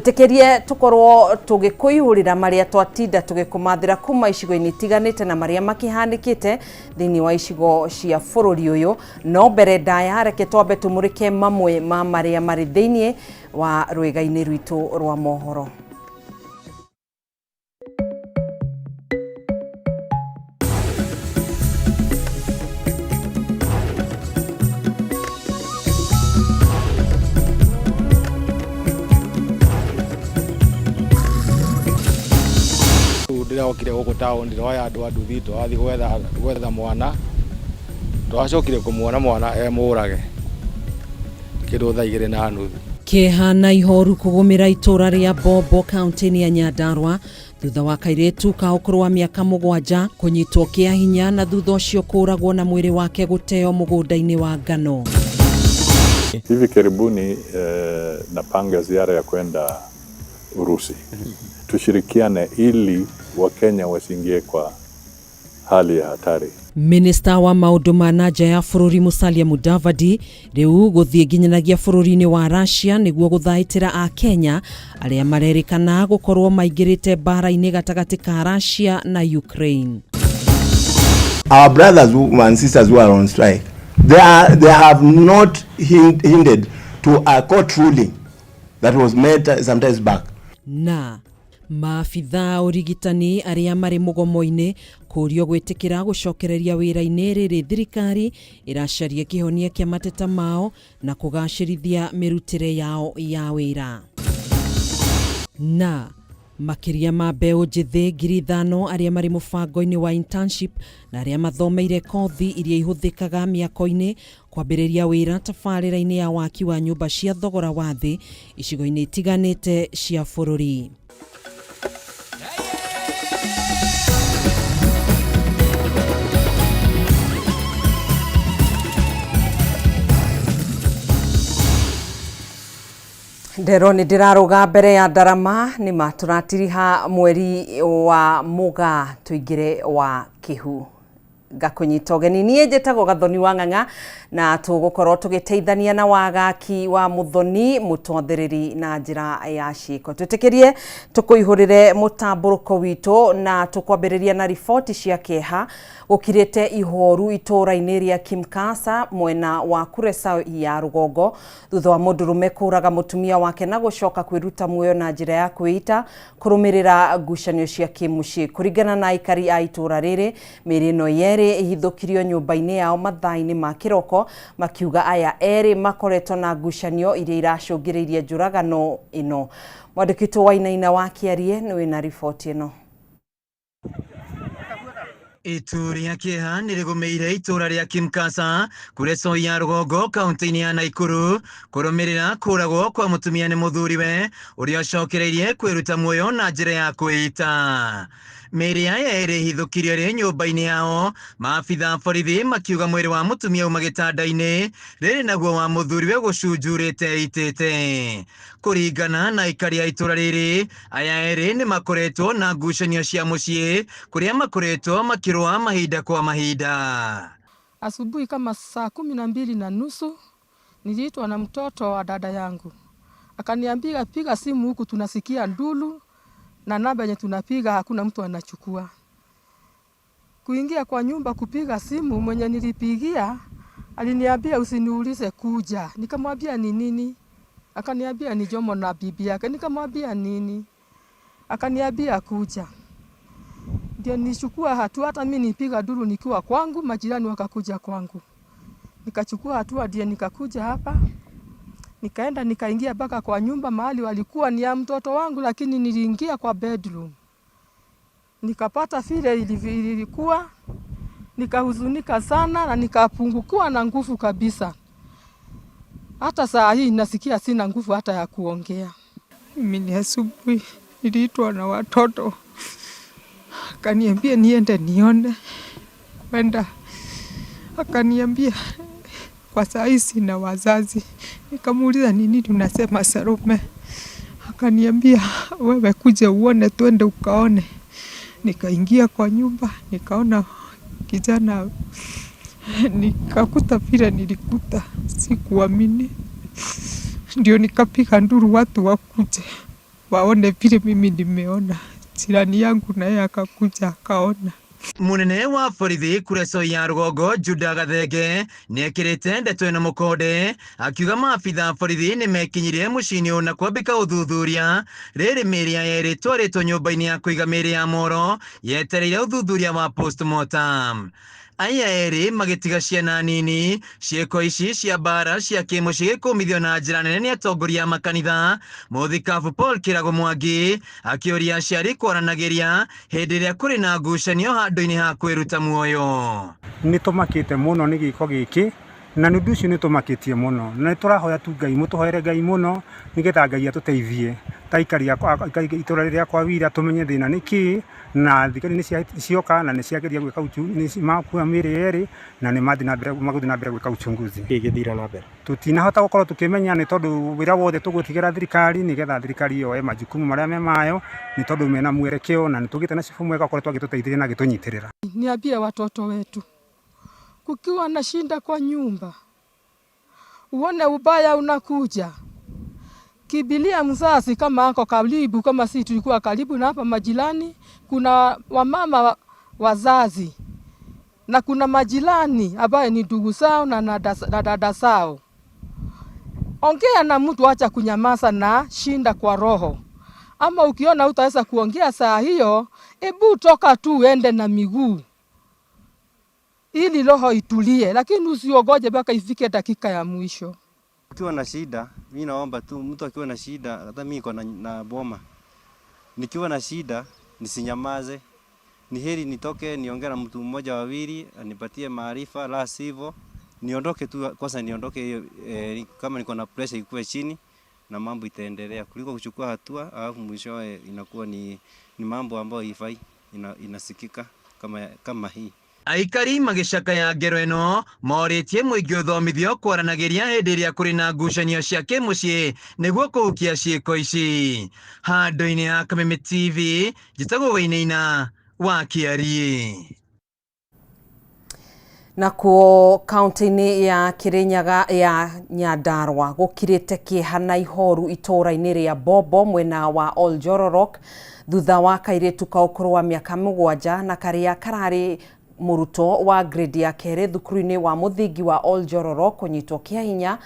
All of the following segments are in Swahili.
mwitekerie tukorwo tugikuihurira maria twatinda tugikumathira kuma icigo-ini tiganite na maria makihanikite thiini wa icigo cia bururi uyu no mbere ndaya reke twambe tumurike mamwe ma maria mari thiini wa rwiga-ini rwitu rwa mohoro. Ndiraokire guku town ndiroya andu nduthi twathi gwetha mwana twacokire kumuona mwana murage kindu thaa 2:30 kihana ihoru kugumira itura ria Bobo county ya Nyandarua thutha wa kairetu ka ukuru wa miaka 7 kunyitwo kia hinya na thutha ucio kuragwo na mwiri wake guteo mugunda-ini wa ngano. Hivi karibuni napanga ziara ya kwenda Urusi. Tushirikiane ili Wakenya wasiingie kwa hali ya hatari. Minista wa maundu ma nanja ya bururi Musalia Mudavadi riu guthie nginyanagia bururi-ini wa Russia niguo guthaitira a Kenya aria marerikana gukorwo maingirite bara-ini gatagati ka Russia na Ukraine. Our brothers and sisters who are on strike, they have not hindered to a court ruling that was made sometimes back. Na maafitha urigitani aria mari mugomo-ini kurio gwitikira gucokereria wira-ini riri thirikari iracaria kihonia kia mateta mao na kugacirithia mirutire yao ya wira. Na makiria ma mbeu njithi 5,000 aria mari mubango-ini wa internship na aria mathomeire kothi iria ihuthikaga miako-ini kwambiriria wira tabarira-ini ya waki wa nyumba cia thogora wa thi icigo-ini tiganite cia bururi. Ndero ni ndiraruga mbere ya ndarama ni maturatiriha mweri wa muga tuingire wa kihu gakunyita ugeni nie njetago Gathoni wa Ng'ang'a na tugukorwo tugiteithania na wagaki wa Muthoni mutwathiriri na njira ya ciiko. Twitikirie tukuihurire mutamburuko witu na tukwambiriria na ripoti cia keha gukirite ihoru itura-ini ria Kimkasa mwena wa Kuresa ya Rugongo thutha wa mundurume kuraga mutumia wake na gucoka kwiruta muoyo na njira ya kwita kurumirira ngucanio cia kimucii. Kuringana na aikari a itura riri miri no yeri ihithukirio nyumba-ini yao mathaa-ini ma kiroko makiuga aya eri makoretwo na ngucanio iria iracungiriirie njuragano ino. Mwandĩki Wainaina wa Kiarie ni wina ripoti ino. Ituri ya kieha nirigumeire itura ria Kimkasa Kureso ya Rugongo kaunti-ini ya Naikuru kurumirira kuragwo kwa mutumia ni muthuriwe uria acokereirie kwiruta muoyo na njira ya kwita. Meri aya eri hithukirio ri nyumba-ini yao maabitha borithi makiuga mwiri wa mutumia uma gitanda-ini riri naguo wa muthuriwe gucunjurite itete. Kuringana na aikari a itura riri aya eri ni makoretwo na ngucanio cia mucii kuria makoretwo makirwa mahinda kwa mahinda. Asubuhi kama saa 12:30 niliitwa na mtoto wa dada yangu, akaniambia piga simu huku tunasikia ndulu na namba yenye tunapiga hakuna mtu anachukua. Kuingia kwa nyumba kupiga simu, mwenye nilipigia aliniambia usiniulize kuja. Nikamwambia ni nini? Akaniambia ni Jomo na bibi yake. Nikamwambia nini? Akaniambia kuja. Ndio nichukua hatua, hata mimi nipiga duru nikiwa kwangu, majirani wakakuja kwangu. Nikachukua hatua ndio nikakuja hapa. Nikaenda nikaingia mpaka kwa nyumba mahali walikuwa ni ya mtoto wangu, lakini niliingia kwa bedroom. Nikapata vile ilikuwa, nikahuzunika sana na nikapungukiwa na nguvu kabisa. Hata saa hii nasikia sina nguvu hata ya kuongea. Mimi ni asubuhi niliitwa na watoto. Akaniambia niende nione. Kwenda. Akaniambia kwa saa hii sina wazazi. Nikamuuliza ni nini unasema Salome? Akaniambia wewe kuja uone, twende ukaone. Nikaingia kwa nyumba, nikaona kijana, nikakuta vile nilikuta, sikuamini. Ndio nikapiga nduru watu wakuje. waone vile mimi nimeona. Jirani yangu naye akakuja akaona. Munene wa borithi Kureso ya Rugongo Juda Gathenge niekirite ndeto ino mukonde akiuga maabitha borithi nimekinyirie mucini una kwambika uthuthuria riri miri ya eri twaritwo nyumba-ini ya kuiga miri ya moro yetereire uthuthuria wa postmortem. Aya eri magitiga ciana nini cieko ici cia bara cia kimuci gikumithio na njira nene ni atongoria makanitha muthikabu Paul Kirago Mwangi akiuria aciari kwaranagiria hindi iria kuri na ngucanio handu-ini ha kwiruta muoyo. Ni tumakite muno ni giko giki na nundu ucio ni tumakitie muno na turahoya tu Ngai mutuhoere Ngai muno nigetha Ngai atuteithie taikaria itura riria kwa wira tumenye thina niki na thikari ni cioka na ni ciageria gwika ni makua miri eri na ni mathi na mbere gwika uchunguzi igithira na mbere tutinahota gukorwo tukimenya ni tondu wira wothe tugutigira thirikari nigetha thirikari yoe majukumu maria me mayo ni tondu mena mwerekeo na nitugite na cifu mwega kwa twagituteithia na gitunyitirira. Niambie watoto wetu kukiwa na shinda kwa nyumba uone ubaya unakuja, kibilia mzazi kama ako karibu, kama si tulikuwa karibu na hapa majirani, kuna wamama wazazi na kuna majirani ambaye ni ndugu zao na dada zao. Ongea na mtu, acha kunyamaza na shinda kwa roho. Ama ukiona utaweza kuongea saa hiyo, ebu toka tu ende na miguu ili roho itulie, lakini usiogoje mpaka ifike dakika ya mwisho. Ukiwa na shida, mimi naomba tu mtu akiwa na shida, hata mimi niko na boma. Nikiwa na shida, nisinyamaze. Ni heri nitoke niongee na mtu mmoja wawili, anipatie maarifa, la sivyo niondoke tu, kwanza niondoke kama niko na pressure ikuwe chini na mambo itaendelea kuliko kuchukua hatua alafu mwishowe inakuwa ni mambo ambayo ifai inasikika kama hii. Aikari magicaka ya ngero ino moritie muingi uthomithio kwaranagiria hindi iria kuri na ngucanio cia kimucii niguo kuhukia ciiko ici. Handu-ini ha Kameme TV njitagwo Wainaina wa Kiarie. Nakuo kaunti-ini ya Kirinyaga ya Nyandarua gukirite kieha na ihoru itura-ini ria Bobo mwena wa Oljororok thutha wa kairitu ka ukuru wa miaka 7 na karia karari muruto wa grade ya kere thukuru-ini wa muthingi wa Oljororok kunyitwo kia hinya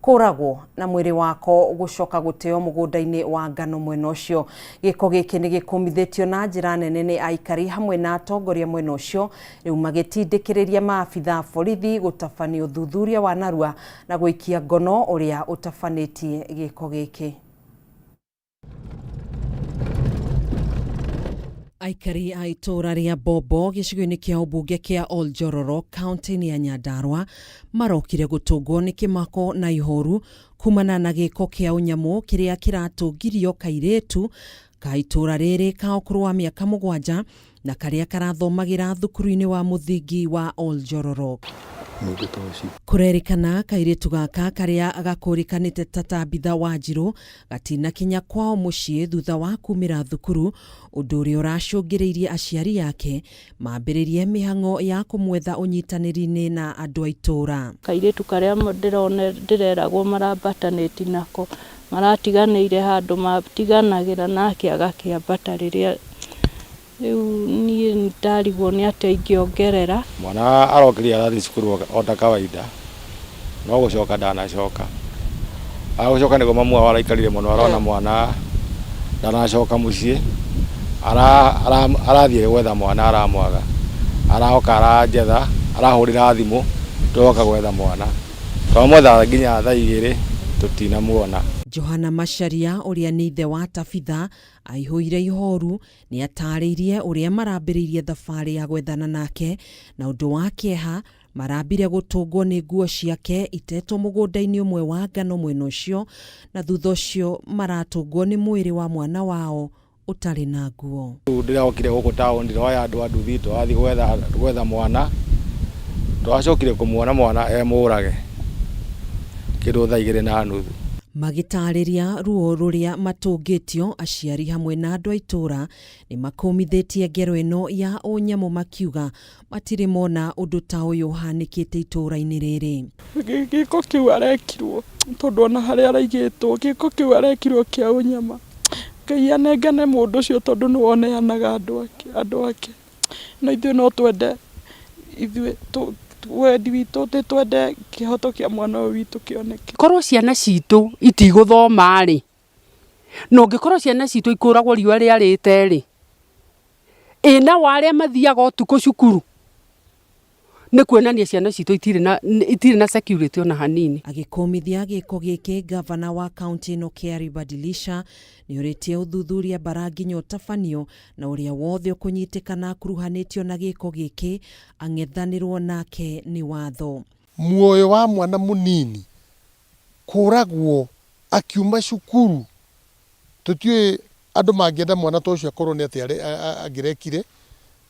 kuragwo na mwiri wako gucoka guteo mugunda-ini wa ngano mwena ucio. Giko giki ni gikumithitio na njira nene ni aikari hamwe na atongoria mwena ucio riu magitindikiriria maabitha borithi gutabania uthuthuria wa narua na gwikia ngono uria utabanitie giko giki. Aikari a itura ria Bobo gicigo-ini kia ubunge kia Oljororok kaunti-ini ya Nyandarua marokire gutungwo ni kimako na ihoru kumana na giko kia unyamu kiria kiratungirio kairitu ka itura riri ka ukuru wa miaka 7 na karia karathomagira thukuru-ini wa muthingi wa Oljororok. Kurerikana kairitu gaka karia agakurikanite tatabitha Wanjiru gatina kinya kwao mucii thutha wa kumira thukuru, undu uria uracungiriirie aciari yake mambiririe mihango ya kumwetha unyitaniri-ini na andu a itura. Kairitu karia ndireragwo marambataniti nako maratiganiire handu matiganagira nake agakiambata riria riu nie ndarigwo ni atia ingiongerera. Mwana arokiria athi cukuru ota kawaida no gucoka ndanacoka agucoka nigo mamu araikarire muno arona mwana ndanacoka mucii arathie gwetha mwana aramwaga arahoka aranjetha arahurira thimu tuoka gwetha mwana twamwetha nginya thaa 2 tutinamuona. Johana Macharia uria ni ithe wa Tabitha aihuire ihoru ni atariirie uria marambiriirie thabari ya gwethana nake na undu wa kieha marambire gutungwo ni nguo ciake itetwo mugunda-ini umwe wa ngano mwena ucio na thutha ucio maratungwo ni mwiri wa mwana wao utari na nguo. Ndirokire guku town ndiroya andu thitu athi gwetha mwana twacokire kumuona mwana murage kindu thaa 2:30 magitariria ruo ruria matungitio aciari hamwe na andu a itura ni makumithitie ngero ino ya unyamu makiuga matiri mona undu ta uyu hanikite itura-ini riri. Giko kiu arekirwo tondu ona haria araigitwo giko kiu arekirwo kia unyama Ngai anengane mũndũ ũcio tondũ nĩ woneanaga andũ ake no ithuĩ no twende ithuĩ wendi witũ twende kĩhoto kĩa mwana ũyũ witũ kĩoneke. Korwo ciana citũ itigũthoma rĩ, no ngĩkorwo ciana citũ ikũragwo riũa rĩarĩte rĩ, ĩna warĩa mathiaga ũtukũ cukuru nĩ kuonania ciana citũ itirĩ na security ona hanini. Agĩkũmithia gĩko gĩkĩ, gavana wa kaunti ĩno Kĩarĩ Badilisha nĩ ũrĩtie ũthuthuria baranginyo ũtabanio na ũrĩa wothe ũkũnyitĩkana akuruhanĩtio na gĩko gĩkĩ ang'ethanĩrwo nake nĩ watho. Muoyo wa mwana mũnini kũragwo akiuma cukuru, tũtiũĩ andũ mangĩenda mwana ta ũcio akorwo nĩ atĩa angĩrekire,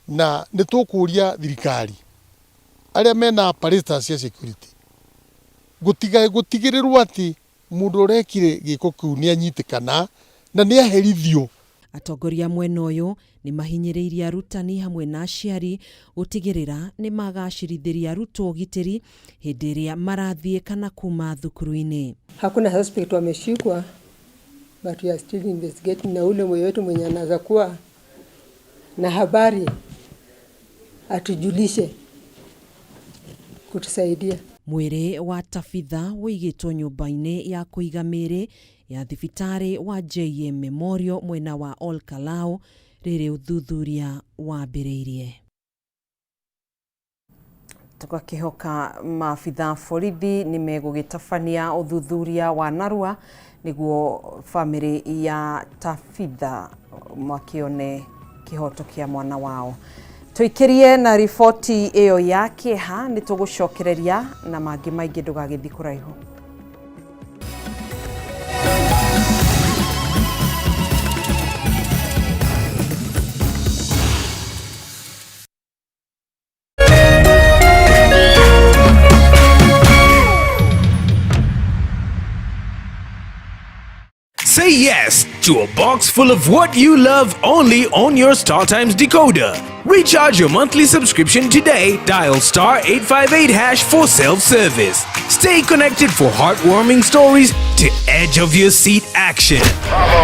na nĩ tũkũria thirikari arĩa mena apparatus cia security gũtigĩrĩrwo atĩ mũndũ ũrekire gĩko kĩu nĩ anyitĩkana na nĩ aherithio. Atongoria mwena ũyũ nĩ mahinyĩrĩirie arutani hamwe na aciari gũtigĩrĩra nĩ magacĩrithĩria arutwo ũgitĩri hĩndĩ ĩrĩa marathiĩ kana kuma thukuru-inĩ. Hakuna suspect wameshikwa, but we are still investigating, na ule mmoja wetu mwenye anaweza kuwa na habari atujulishe kutusaidia. Mwĩrĩ wa Tabitha wĩigĩtwo nyũmba-inĩ ya kũiga mĩĩrĩ ya thibitarĩ wa JM Memorial mwena wa Ol Kalou rĩrĩ ũthuthuria wambĩrĩirie. Tũgakĩhoka maabitha borithi nĩ megũgĩtabania ũthuthuria wa narua nĩguo bamĩrĩ ya Tabitha makĩone kĩhoto kĩa mwana wao. Tuikirie na riboti ĩyo ya kĩeha nĩ tũgũcokereria na mangĩ maingĩ ndũgagĩthi kũraihu. Say yes to a box full of what you love only on your StarTimes decoder. Recharge your monthly subscription today. Dial *858# for self-service. Stay connected for heartwarming stories to edge of your seat action. Bravo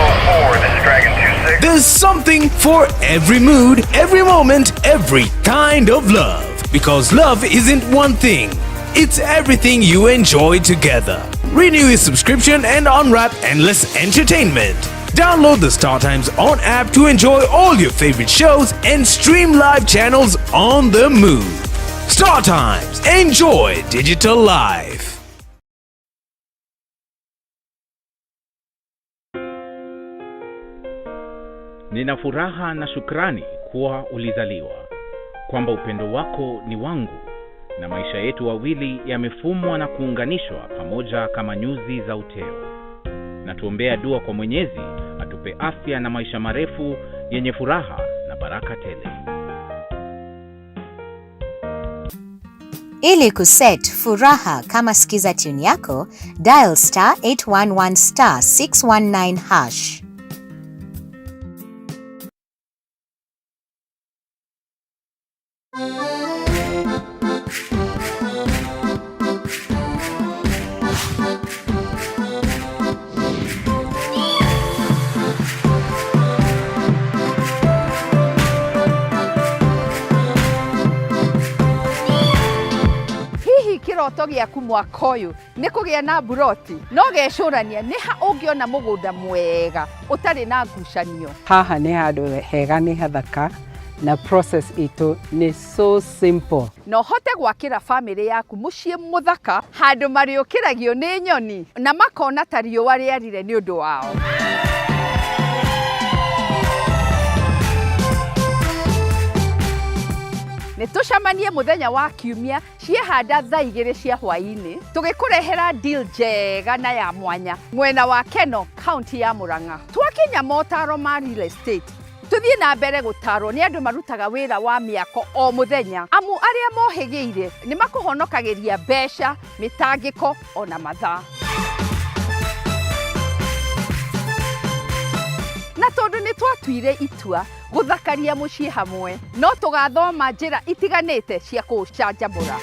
4, this is Dragon 26. There's something for every mood, every moment, every kind of love. Because love isn't one thing. It's everything you enjoy together. Renew your subscription and unwrap endless entertainment. Download the StarTimes On app to enjoy all your favorite shows and stream live channels on the move. StarTimes. Enjoy digital life. Nina furaha na shukrani kuwa ulizaliwa, kwamba upendo wako ni wangu, na maisha yetu wawili yamefumwa na kuunganishwa pamoja kama nyuzi za uteo. Na tuombea dua kwa Mwenyezi atupe afya na maisha marefu yenye furaha na baraka tele. Ili kuset furaha kama skiza tune yako, dial *811 *619#. Kiroto gĩaku mwaka ũyũ nĩ kũgĩa na buroti, no gecũrania nĩ ha ũngĩona mũgũnda mwega ũtarĩ na ngucanio. Haha nĩ handũ hega, nĩ hathaka, na process itũ nĩ so simple. No hote gwakĩra family yaku mũciĩ mũthaka handũ marĩũkĩragio nĩ nyoni na makona ta riũa rĩarire nĩ ũndũ wao. Nĩtũcemanie mũthenya wa Kiumia ciehanda thaa 2 cia hwaĩ-inĩ tũgĩkũrehera deal njega na ya mwanya mwena wa Keno, kaunti ya Murang'a. Twakinya motaro ma real estate, tuthiĩ na mbere gũtarwo nĩ andũ marutaga wĩra wa mĩako o mũthenya, amu arĩa mohĩgĩire nĩ makũhonokagĩria mbeca, mĩtangĩko ona mathaa. Na tondũ nĩ twatuire itua gũthakaria mũciĩ hamwe, no tũgathoma njĩra itiganĩte cia kũcanjamũra.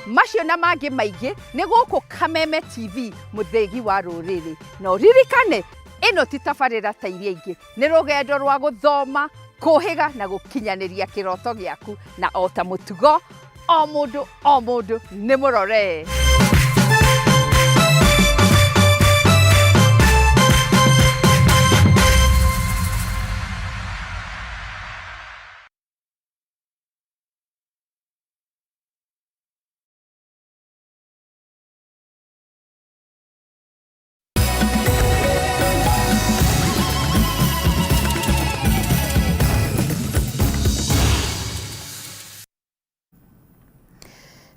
Macio na mangĩ maingĩ nĩ gũkũ Kameme TV, mũthegi wa rũrĩrĩ. No ririkane, ĩno ti tabarĩra ta iria ingĩ, nĩ rũgendo rwa gũthoma, kũhĩga na gũkinyanĩria kĩroto gĩaku, na o ta mũtugo o mũndũ nĩ mũrore.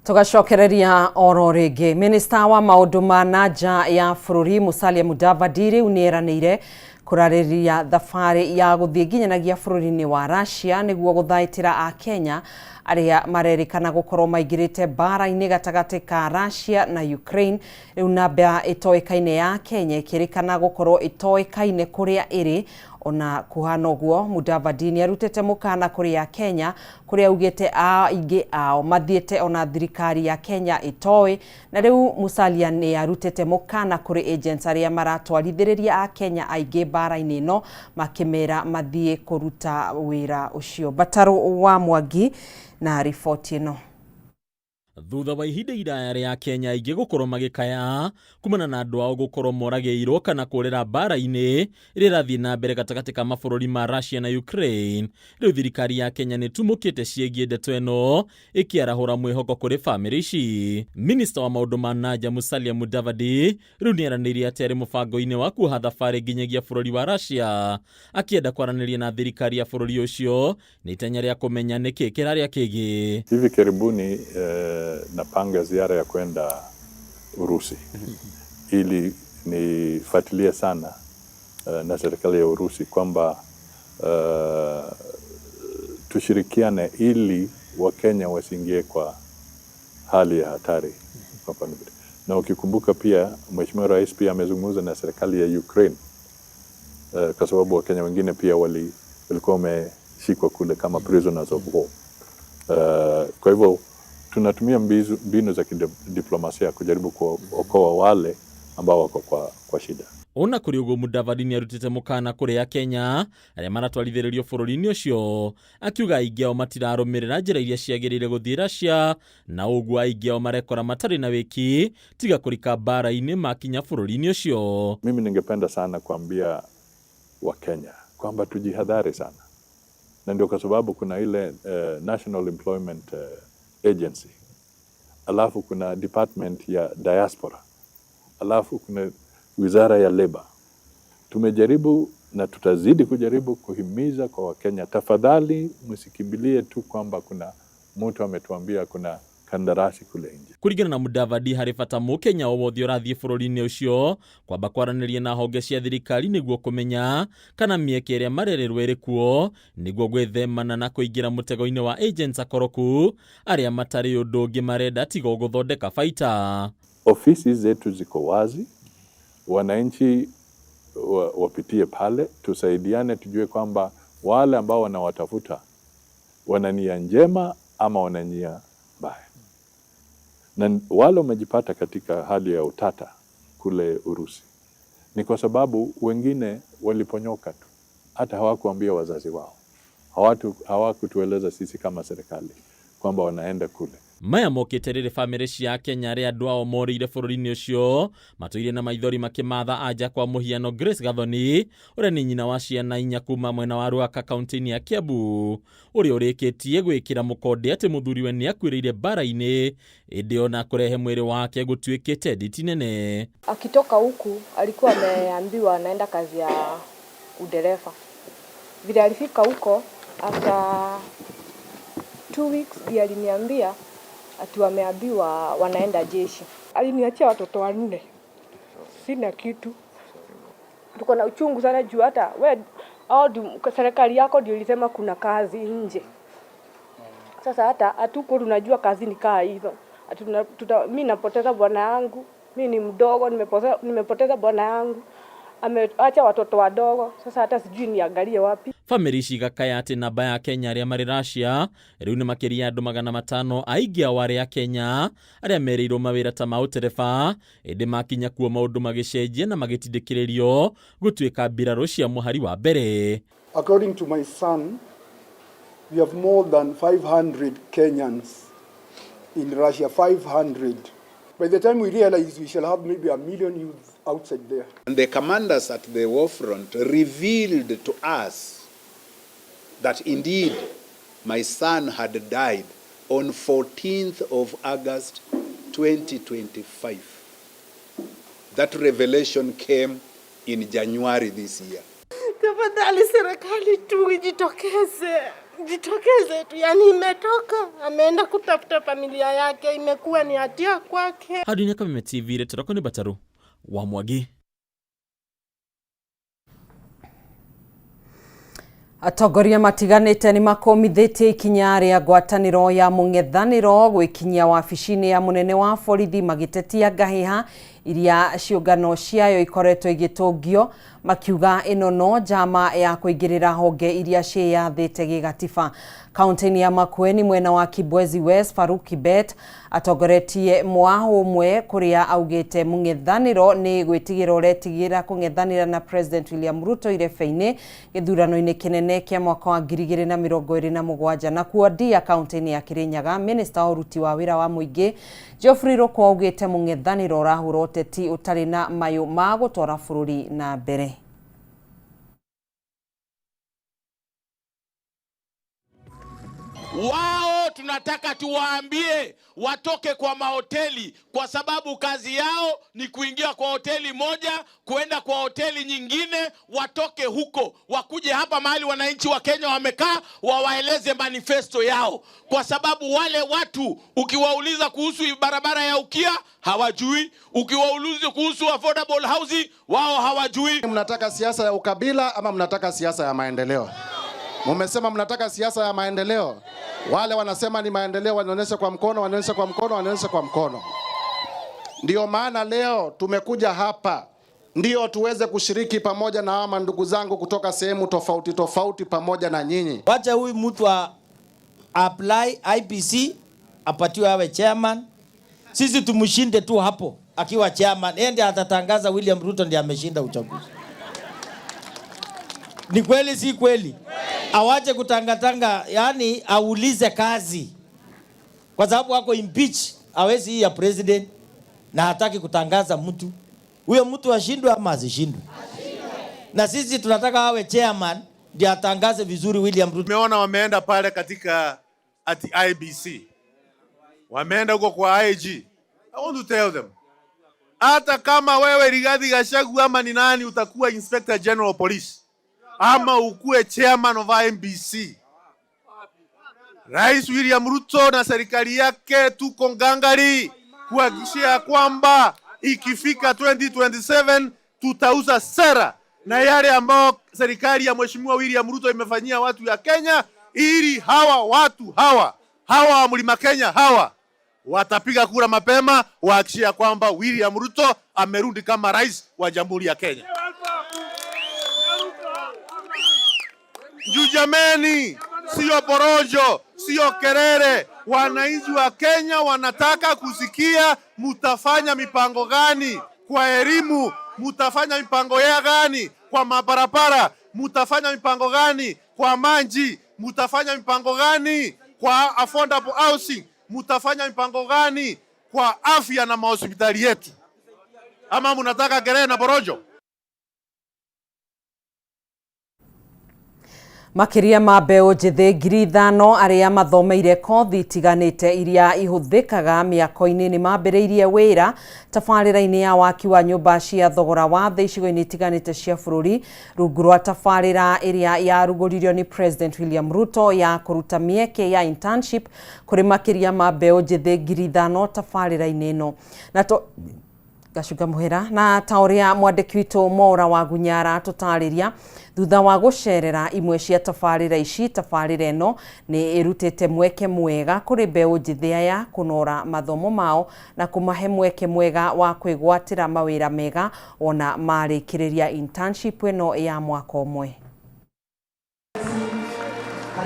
Tugacokereria oro ringi, minista wa maundu ma nanja ya bururi Musalia Mudavadi riu nieranire kurariria thabari ya guthie nginyanagia bururi-ini wa Russia niguo guthaitira a Kenya aria marerikana gukorwo maingirite bara-ini gatagati ka Russia na Ukraine. Riu namba itoikaine ya Kenya ikirikana gukorwo itoikaine kuria iri. Ona kuhana uguo, Mudavadi ni arutete mukana kuri ya Kenya kuria ugite aingi ao mathiete ona thirikari ya Kenya itoe, na riu Musalia ni arutete mukana kuri agents aria maratwarithiriria a Kenya aingi bara-ini no makimera mathie kuruta wira ucio. Bataro wa Mwangi na ripoti ino. Thutha wa ihinda iraya ria Kenya aingĩ gũkorwo magĩkaya kumana na andũ ao gũkorwo moragĩirwo kana kũrĩra bara-inĩ ĩrĩa ĩrathiĩ na mbere gatagatĩ ka mabũrũri ma Russia na Ukraine, rĩu thirikari ya Kenya nĩ tumũkĩte ciĩgiĩ ndeto ĩno ĩkĩarahũra mwĩhoko kũrĩ bamĩrĩ ici. Minista wa maũndũ ma nanja Musalia Mudavadi rĩu nĩeranĩire atĩ arĩ mũbango-inĩ wa kuoha thabarĩ nginyagia bũrũri wa Russia, akĩenda kwaranĩria na thirikari ya bũrũri ũcio nĩ itanya rĩa kũmenya nĩkĩ kĩrarĩa kĩngĩ. Hivi karibuni napanga ziara ya kwenda Urusi ili nifuatilie sana na serikali ya Urusi kwamba tushirikiane ili Wakenya wasiingie kwa hali ya hatari kwa pandemia. Na ukikumbuka pia Mheshimiwa Rais pia amezungumza na serikali ya Ukraine kwa sababu Wakenya wengine pia walikuwa wameshikwa kule kama prisoners of war. Kwa hivyo tunatumia mbinu za kidiplomasia kujaribu kuokoa wale ambao wako kwa shida. Ona kuri uguo Mudavadi ni arutite mukana kuri ya Kenya aria maratwarithĩrĩrio bũrũri-inĩ ũcio, akiuga aingi ao matirarũmĩrĩra njĩra iria ciagĩrĩire gũthiĩ Russia, na ũguo aingi ao marekora matarĩ na wĩki tiga kũrika bara-inĩ makinya bũrũri-inĩ ũcio. Mimi ningependa sana kuambia Wakenya kwamba tujihadhari sana, na ndio kwa sababu kuna ile National Employment Agency, alafu kuna department ya diaspora, alafu kuna wizara ya labor. Tumejaribu na tutazidi kujaribu kuhimiza kwa Wakenya, tafadhali msikimbilie tu kwamba kuna mtu ametuambia kuna kandarasi kule nje. Kurigana na Mudavadi hari bata Mukenya wothe ũrathiĩ bũrũri-inĩ ũcio kwamba kwaranĩria na honge cia thirikari nĩguo kũmenya kana mĩeke ĩrĩa marererwo ĩrĩ kuo nĩguo gwĩthemana na kũingĩra mũtego-inĩ wa agents akoroku arĩa matarĩ ũndũ ũngĩ marenda tiga gũthondeka baita. Ofisi zetu ziko wazi, wananchi wapitie pale, tusaidiane, tujue kwamba wale ambao wanawatafuta wana nia njema ama wana nia mbaya. Na wale wamejipata katika hali ya utata kule Urusi ni kwa sababu wengine waliponyoka tu, hata hawakuambia wazazi wao, hawakutueleza sisi kama serikali kwamba wanaenda kule. Maya mokĩte rĩrĩ bamĩrĩ cia Kenya arĩa andũ ao morĩire bũrũri-inĩ ũcio matũire na maithori makĩmatha anja kwa mũhiano Grace Gathoni ũrĩa nĩ nyina wa ciana 4 kuma mwena wa Ruaka kaunti-inĩ ya Kiambu, ũrĩa ũrĩkĩtie gwĩkĩra mũkonde atĩ mũthuriwe nĩ akuĩrĩire bara-inĩ ĩndĩ ona kũrehe mwĩrĩ wake gũtuĩkĩte nditi nene. Akitoka huku alikuwa ameambiwa anaenda kazi ya udereva. Vile alifika huko after 2 weeks ndiye aliniambia ati wameambiwa wanaenda jeshi. Aliniachia watoto 4. Sina kitu. Tuko na uchungu sana juu hata serikali yako ndio ilisema kuna kazi nje. Sasa hata hatuko tunajua kazi ni kaa hizo. Mimi napoteza bwana yangu. Mimi ni mdogo, nimepoteza bwana yangu. Ameacha watoto wadogo. Sasa hata sijui niangalie wapi. Family cigakaya ati namba ya Kenya aria mari Russia riu ni makiria andu 500 aingi a ware ya Kenya aria mereirwo mawira ta mautereba indi makinya kuo maundu magicenjia na magitindikiririo gutuika mbiraru cia muhari wa mbere. According to my son, we have more than 500 Kenyans in Russia, 500. By the time we realize, we shall have maybe 1 million youth outside there. And the commanders at the war front revealed to us that indeed my son had died on 14th of August 2025. That revelation came in January this year. Tafadhali serikali tu jitokeze tu, yani imetoka, ameenda kutafuta familia yake, imekuwa ni hatia kwake. Hadunia Kameme TV retoro ni Bataru wa Mwagi. Atongoria matiganite ni makomithitie ikinya ria ngwataniro ya mung'ethaniro gwikinyia wabici-ini ya munene wa borithi magitetia ngahiha iria ciungano ciayo ikoretwo igitungio makiuga ino no njama ya kuingirira honge iria ciyathite gigatiba. Kaunti-ini ya Makueni mwena wa Kibwezi West, Faruk Kibet atongoretie mwaho umwe kuria augite mung'ethaniro ni gwitigirwo uretigira kung'ethanira na President William Ruto irebe-ini githurano-ini kinene kia mwaka wa 2027. Na kuo Ndia kaunti-ini ya Kirinyaga, Minister wa uruti wa wira wa muingi Geoffrey Ruku augite mung'ethaniro urahurwo uteti utari na mayu ma gutwara bururi na mbere. Wao tunataka tuwaambie watoke kwa mahoteli, kwa sababu kazi yao ni kuingia kwa hoteli moja kuenda kwa hoteli nyingine. Watoke huko wakuje hapa mahali wananchi wa Kenya wamekaa, wawaeleze manifesto yao, kwa sababu wale watu ukiwauliza kuhusu barabara ya Ukia hawajui, ukiwauliza kuhusu affordable housing wao hawajui. Mnataka siasa ya ukabila ama mnataka siasa ya maendeleo? Mumesema mnataka siasa ya maendeleo. Wale wanasema ni maendeleo wanaonyesha kwa mkono, wanaonyesha kwa mkono, wanaonyesha kwa mkono. Ndio maana leo tumekuja hapa ndio tuweze kushiriki pamoja na hawa ndugu zangu kutoka sehemu tofauti tofauti pamoja na nyinyi. Wacha huyu mtu apply IPC apatiwe awe chairman. Sisi tumshinde tu hapo akiwa chairman. Ende atatangaza William Ruto ndiye ameshinda uchaguzi. Ni kweli si kweli? Awache kutangatanga, yani aulize kazi. Kwa sababu wako impeach, hawezi hii ya president na hataki kutangaza mtu. Huyo mtu ashindwe ama asishindwe? Na sisi tunataka awe chairman ndiye atangaze vizuri William Ruto. Tumeona wameenda pale katika at IBC. Wameenda huko kwa IG. I want to tell them, hata kama wewe Rigathi Gachagua ama ni nani utakuwa Inspector General Police ama ukue chairman of IBC, Rais William Ruto na serikali yake tuko ngangari kuhakikisha kwamba ikifika 2027 tutauza sera na yale ambao serikali ya Mheshimiwa William Ruto imefanyia watu ya Kenya, ili hawa watu hawa wa Mlima Kenya hawa watapiga kura mapema, wahakikisha kwamba William Ruto amerudi kama rais wa Jamhuri ya Kenya. Jameni, sio porojo, sio kerere. Wananchi wa Kenya wanataka kusikia mutafanya mipango gani kwa elimu, mutafanya mipango ya gani kwa mabarabara, mutafanya mipango gani kwa maji, mutafanya mipango gani kwa affordable housing, mutafanya mipango gani kwa afya na mahospitali yetu, ama mnataka kerere na porojo? Makiria ma mbeu njithi 5,000 aria mathomeire kothi tiganite iria ihuthikaga miako-ini ni mambiriirie wira tabarira-ini ya waki wa nyumba cia thogora wa thĩ icigo-ini tiganite cia bururi rungu rwa tabarira iria yarugũririo ni President William Ruto ya kuruta mieke ya internship kuri makiria ma mbeu njithi 5,000 tabarira-ini ino. Na Gacunga Muhira na tauria mwandiki witu Mora wa Gunyara tutariria thutha wa gucerera imwe cia tabarira ici. Tabarira eno ni irutite mweke mwega kuri mbeu njithi aya kunora mathomo mao na kumahe mweke mwega wa kwigwatira mawira mega ona marikiriria internship eno ya mwaka umwe.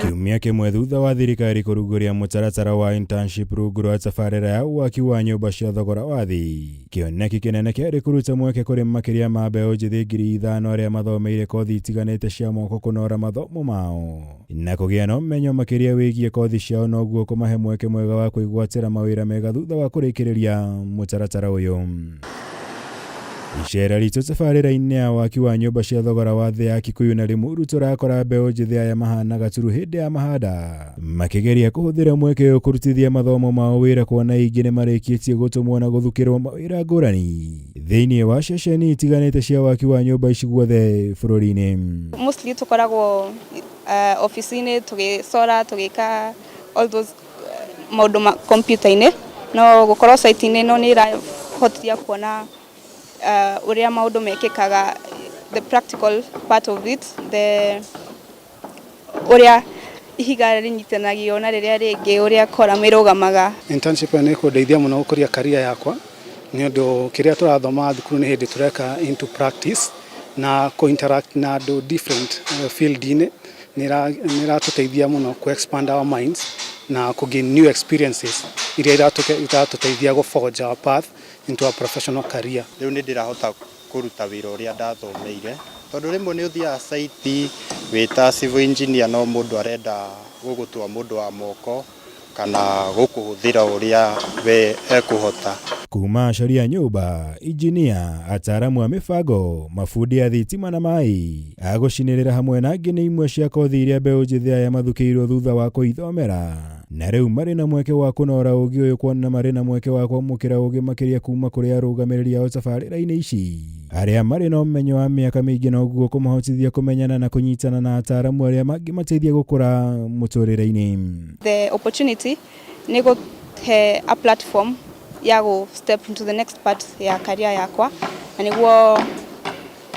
Kiumia kimwe thutha wa thirikari kũrugũria mũtaratara wa internship rungu rwa tabarĩra ya waki wa nyũmba cia thogora wa thĩ, kĩoneki kĩnene kĩarĩ kũruta mweke kũrĩ makĩria ma mbeũ njĩthĩ 5,000 arĩa mathomeire kothi itiganĩte cia moko kũnora mathomo mao na kũgĩa na ũmenyo makĩria wĩgiĩ kothi ciao, noguo kũmahe mweke mwega wa kwĩgwatĩra mawĩra mega thutha wa kũrĩkĩrĩria mũtaratara ũyũ. Icera ritũ tabarĩra-inĩ ya waki wa nyũmba cia thogora wa thĩ ya Kikuyu na Limuru tũrakora mbeũ njĩthĩ aya mahanaga turu hĩndĩ ya mahanda, makĩgeria kũhũthĩra mweke ũyũ kũrutithia mathomo mao wĩra, kuona ingĩ nĩ marĩkĩtie gũtũmwo na gũthukĩrwo mawĩra ngũrani thĩinĩ wa ceceni itiganĩte cia waki wa nyũmba ici guothe bũrũri-inĩ. Mostly tũkoragwo ofici-inĩ tũgĩcora, tũgĩka all those maũndũ kompiuta-inĩ, no gũkorwo site-inĩ no nĩ ĩrahotithia kuona uria maundu mekikaga, the practical part of it, the uria ihiga rinyitanagio na riria ringi, uria kora mirugamaga. Internship ni kundeithia muno gukuria career yakwa, ni undu kiria turathoma thukuru ni hindi tureka into practice na ko interact na andu different field-ini ni ratuteithia muno ku expand our minds na ku gain new experiences iria iratuteithia go forge our path into a professional career. Riu ni ndirahota kuruta wira uria ndathomeire, tondu rimwe ni uthia site wita civil engineer no mundu arenda gugutua mundu wa moko kana gukuhuthira uria we ekuhota. Kuma acari a nyũmba, injinia, ataaramu a mĩbango, mafundi a thitima na mai, agũcinĩrĩra hamwe na angĩ nĩ imwe cia kothi iria mbeũ njĩthĩ aya mathukĩirwo thutha wa kũithomera, na rĩu marĩ na mweke wa kũnora ũũgĩ ũyũ, kuona marĩ na mweke wa kwamũkĩra ũũgĩ makĩria kuma kũrĩ arũgamĩrĩri ao tabarĩra-inĩ ici, arĩa marĩ na ũmenyo wa mĩaka mĩingĩ na ũguo kũmahotithia kũmenyana na kũnyitana na ataaramu arĩa mangĩmateithia gũkũra mũtũrĩre-inĩ. The opportunity nĩ gũhe a platform ya go step into the next part ya career yakwa, na niguo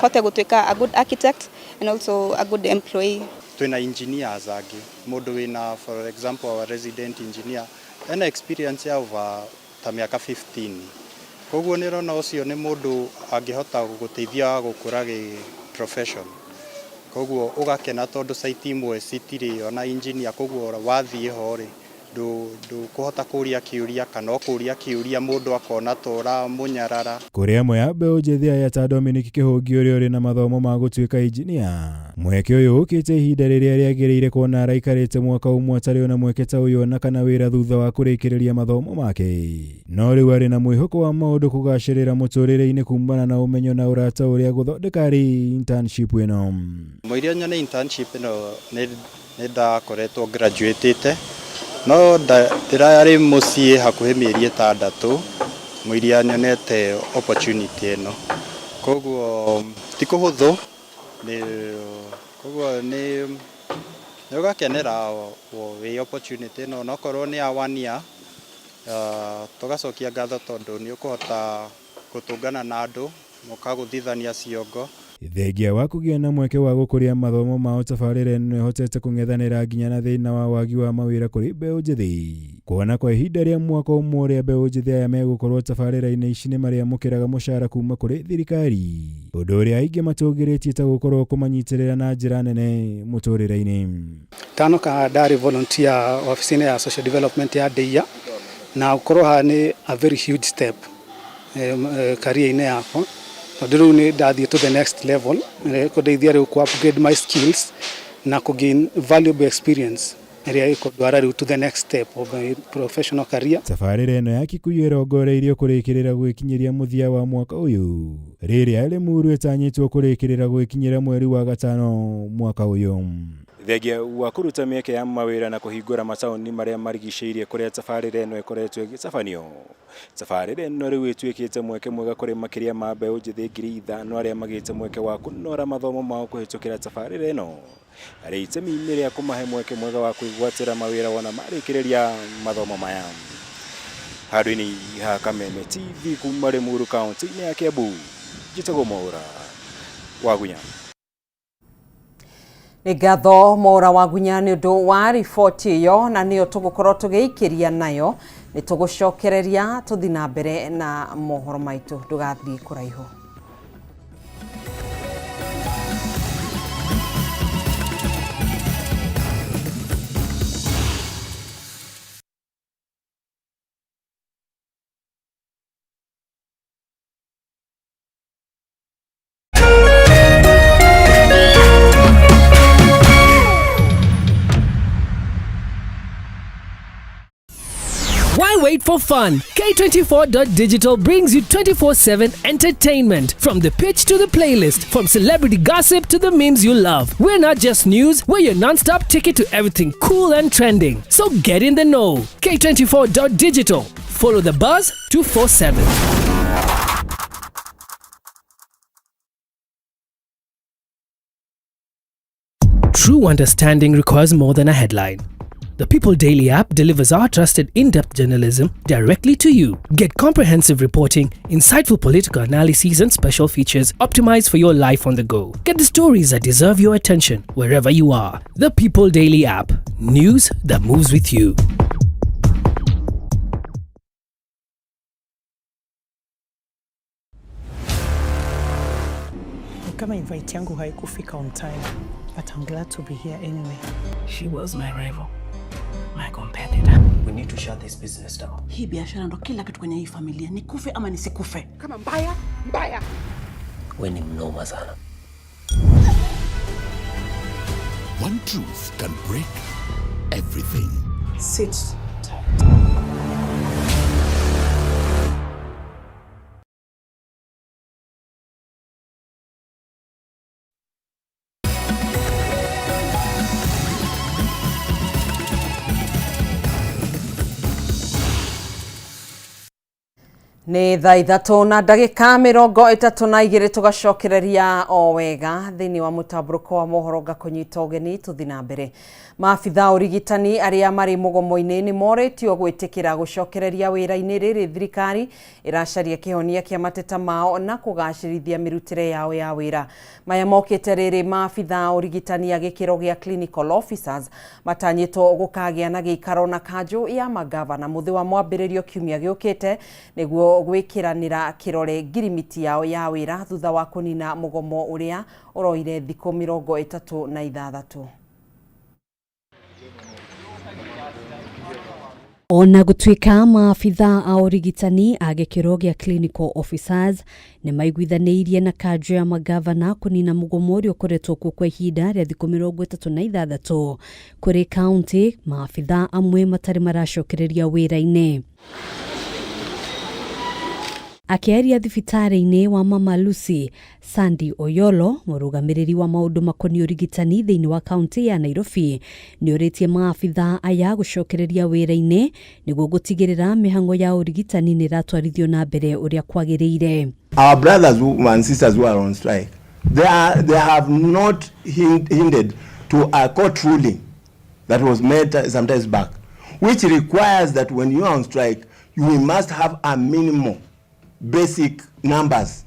hote gũtuĩka a good architect and also a good employee. Twina engineers angi, mundu wina for example our resident engineer ena experience ya over ta miaka 15, koguo ni rona ucio ni mundu angihota guguteithia gukura gi profession, koguo ugakena tondu site imwe citiri ona engineer, koguo wathie hori du kuhota kuria kiuria kana kuria kiuria mundu akona tora munyarara. Kũrĩ amwe ya mbeũ njĩthĩ aya ta Dominic Kĩhũngi ũrĩa ũrĩ na mathomo ma gũtuĩka injinia, mweke ũyũ ũkĩte ihinda rĩrĩa rĩagĩrĩire, kuona araikarĩte mwaka ũmwe atarĩ na mweke ta ũyũ na kana wĩra thutha wa kũrĩkĩrĩria mathomo make, no rĩu arĩ na mwĩhoko wa maũndũ kũgacĩrĩra mũtũrĩre-inĩ kumana na ũmenyo na ũrata ũrĩa gũthondeka arĩ internship ĩno. Mũiria nyone internship ĩno nĩ ndakoretwo graduate no ndirarĩ mũciĩ hakuhĩ mĩeri 6 mũiria nyonete opportunity ĩno, koguo ti kũhũthũ, koguo nĩ ũgakenera wĩ opportunity ĩno, nokorwo nĩ ya 1 year, tũgacokia ngatho tondũ nĩ ũkũhota gũtũngana na andũ mũkagũthithania ciongo. Thengia wa kũgĩa na mweke wa gũkũria mathomo mao, tabarĩra ĩno ĩhotete kũng'ethanĩra nginya na thĩna wa wagi wa mawĩra kũrĩ mbeũ njĩthĩ, kuona kwa ihinda rĩa mwaka ũmwe ũrĩa mbeũ njĩthĩ aya megũkorwo tabarĩra-inĩ ici nĩ marĩamũkĩraga mũcara kuma kũrĩ thirikari, ũndũ ũrĩa aingĩ matũngĩrĩtie ta gũkorwo kũmanyitĩrĩra na njĩra nene mũtũrĩre-inĩ. Tanoka ndarĩ volunteer ofici-inĩ ya social development ya Deia, na gũkorwo haha nĩ a very huge step career-inĩ yakwa, tondũ rĩu nĩ ndathiĩ to the next level, kũndeithia rĩu ku upgrade my skills na ku gain valuable experience ĩrĩa ĩkũndwara rĩu to the next step of my professional career. Tabarĩra ĩno ya Kikuyu ĩrongoreirio kũrĩkĩrĩra gwĩkinyĩria mũthia wa mwaka ũyũ, rĩrĩa Limuru ĩtanyĩtwo kũrĩkĩrĩra gwĩkinyĩra mweri wa gatano mwaka ũyũ. Thengia wa kũruta mĩeke ya mawĩra na kũhingũra mataũni marĩa marigicĩirie kũrĩa tabarĩra ĩno ĩkoretwo ĩgĩtabanio, tabarĩra ĩno rĩu ĩtuĩkĩte mweke mwega kũrĩ makĩria ma mbeũ njĩthĩ 5,000 arĩa magĩte mweke wa kũnora mathomo mao kũhĩtũkĩra tabarĩra ĩno, arĩ itemi-inĩ rĩa kũmahe mweke mwega wa kwĩgwatĩra mawĩra wona marĩkĩrĩria mathomo maya. Handũ-inĩ ha Kameme TV kuma Limuru kaunti-inĩ ya Kiambu, njĩtagwo Mwaũra Wagunya. Nĩ ngatho Mwaũra Wagunya nĩ ũndũ wa riboti ĩyo, na nĩyo tũgũkorwo tũgĩikĩria nayo, nĩ tũgũcokereria tũthi na mbere na mohoro maitũ, ndũgathiĩ kũraihu. made for fun. K24.digital brings you 24/7 entertainment. From the pitch to the playlist, from celebrity gossip to the memes you love. We're not just news, we're your non-stop ticket to everything cool and trending. So get in the know. K24.digital. Follow the buzz 247. True understanding requires more than a headline. The People Daily app delivers our trusted in-depth journalism directly to you. Get comprehensive reporting, insightful political analyses and special features optimized for your life on the go. Get the stories that deserve your attention wherever you are. The People Daily app. News that moves with you. Kama invite yangu haikufika on time, but I'm glad to be here anyway. She was my rival, my competitor. We need to shut this business down. Hii biashara ndo kila kitu kwenye hii familia. Nikufe ama nisikufe. Kama mbaya. We ni mnoma sana. One truth can break everything. Sit tight. Nĩ thaa ithatũ na ndagĩka 32 tugacokereria o wega thĩinĩ wa mũtambũrũko wa mohoro ngakũnyita ũgeni tũthi na mbere. Maabitha ũrigitani arĩa marĩ mũgomo-inĩ nĩ morĩtio gwĩtĩkĩra gũcokereria wĩra-inĩ rĩrĩ thirikari ĩracaria kĩhonia kĩa mateta mao na kũgacĩrithia mĩrutĩre yao ya wĩra. Maya mokĩte rĩrĩ maabitha ũrigitani a gĩkĩro gĩa clinical officers matanyĩtwo gũkagĩa na gĩikaro na kanjũ ya magavana mũthĩ wa mwambĩrĩrio kiumia gĩũkĩte nĩguo gwĩkĩranĩra kĩrore ngirimiti yao ya wĩra thutha wa kũnina mũgomo ũrĩa ũroire thikũ 36. Ona gũtuĩka maabitha a ũrigitani a gĩkĩro gĩa clinical officers nĩ maiguithanĩirie na kanjũ ya magavana kũnina mũgomo ũrĩa ũkoretwo kuo kwa ihinda rĩa thikũ 36 kũrĩ kaunti, maabitha amwe matarĩ maracokereria wĩra-inĩ. Akĩaria thibitarĩ-inĩ wa Mama Lucy, Sandy Oyolo, mũrũgamĩrĩri wa maũndũ makoniĩ ũrigitani thĩinĩ wa kaunti ya Nairobi, nĩ orĩtie maabitha aya gũcokereria wĩra-inĩ nĩguo gũtigĩrĩra mĩhang'o ya ũrigitani nĩ ĩratwarithio na mbere ũrĩa kwagĩrĩire. Our brothers and sisters who are on strike, they have not hindered to a court ruling that was made some days back, which requires that when you are on strike, you must have a minimum basic numbers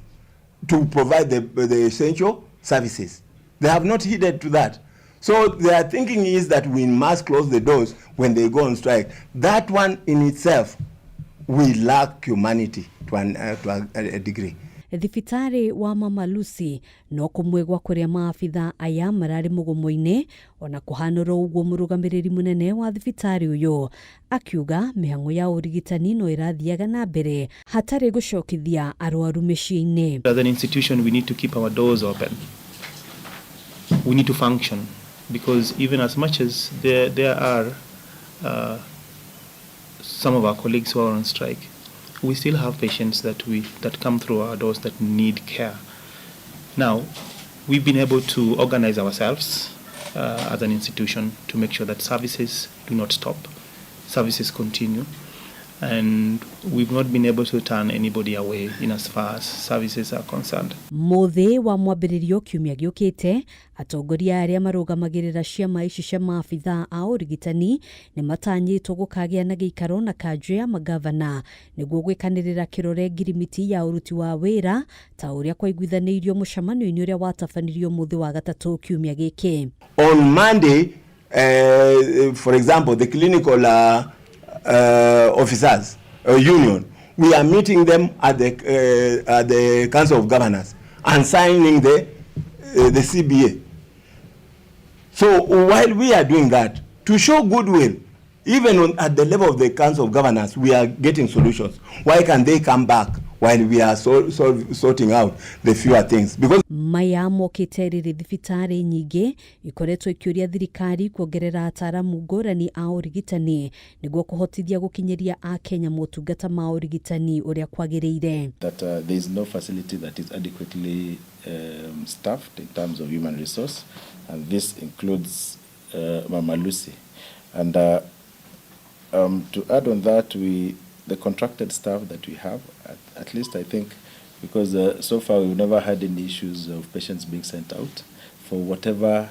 to provide the essential services. They have not heeded to that. So their thinking is that we must close the doors when they go on strike. That one in itself will lack humanity to a degree. Thibitarĩ wa Mama Lucy no kũmwegwa kũrĩa maabitha aya mararĩ mũgomo-inĩ ona kũhanũrwo ũguo mũrũgamĩrĩri mũnene wa thibitarĩ ũyũ akiuga mĩhang'o ya ũrigitani no ĩrathiaga na mbere hatarĩ gũcokithia arwaru mĩciĩ-inĩ. As an institution we need to keep our doors open. We need to function because even as much as there are some of our colleagues who are on strike, we still have patients that come through our doors that need care. Now, we've been able to organize ourselves as an institution to make sure that services do not stop, services continue, and we've not been able to turn anybody away in as far as services are concerned. Mũthĩ wa mwambĩrĩrio kiumia gĩũkĩte, atongoria arĩa marũgamagĩrĩra ciama ici cia maabitha a ũrigitani nĩ matanyĩtwo gũkagĩa na gĩikaro na kanjũ ya magavana nĩguo gwĩkanĩrĩra kĩrore ngirimiti ya ũruti wa wĩra ta ũrĩa kwaiguithanĩirio mũcemanio-inĩ ũrĩa watabanirio mũthĩ wa gatatũ kiumia gĩkĩ. On Monday, for example, the clinical officers union, we are meeting them at the Council of Governors and signing the CBA. So while we are doing that, to show goodwill, even at the level of the Council of Governors, we are getting solutions. Why can they come back while we are sorting out the fewer things. Because maya mokite riri thibitari nyingi ikoretwo ikiuria thirikari kuongerera ataramu ngurani a urigitani niguo kuhotithia gukinyeria a Kenya motungata ma urigitani uria kwagiriire. That there is no facility that is adequately staffed in terms of human resource, and this includes Mama Lucy. And to add on that, the contracted staff that we have, at least I think, because so far we've never had any issues of patients being sent out for whatever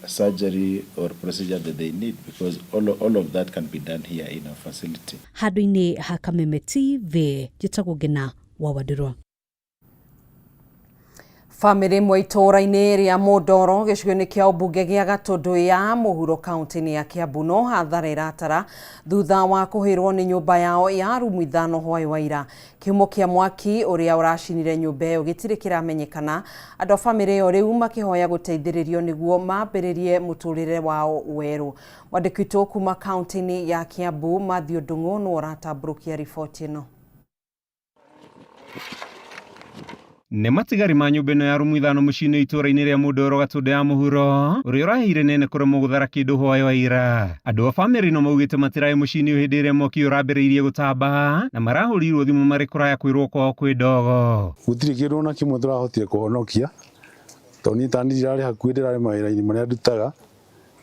surgery or procedure that they need, because all of that can be done here in our facility. Haduine Hakameme TV, Jitagogena, Wawaduro. Family mwe itora-inĩ rĩa Mũndoro gĩcigo-inĩ kĩa ũmbunge gĩa Gatũndũ ya mũhuro kaunti-inĩ ya Kiambu no hathara ĩratara thutha wa kũhĩrwo nĩ nyũmba yao ya rumu ithano hwaĩ wa ira. Kĩhumo kĩa mwaki ũrĩa ũracinire nyũmba ĩyo gĩtirĩ kĩramenyekana. Andũ a family ĩyo rĩu makĩhoya gũteithĩrĩrio nĩguo mambĩrĩrie mũtũrĩre wao werũ. Mwandĩki witũ kuma kaunti-inĩ ya Kiambu Matthew Ndung'u nĩ ũratambũrũkia riboti ĩno. Nĩ matigari ma nyũmba ĩno ya rumu ithano mũciĩ-inĩ itũra-inĩ rĩa Mũndoro Gatũndũ ya mũhuro ũrĩa ũrahĩire nene kũremwo gũthara kĩndũ hwaĩ wa ira. Andũ a family no maugĩte matiraĩ mũciĩ-inĩ ũyũ hĩndĩ ĩrĩa mwaki ũrambĩrĩirie gũtamba na marahũrirwo thimũ marĩ kũraya kwĩrwo kwao kwĩ ndogo. Gũtirĩ kĩndũ na kĩmwe tũrahotire kũhonokia tondũ niĩ tani ndirarĩ hakuhĩ ndĩrarĩ mawĩra-inĩ marĩa ndutaga,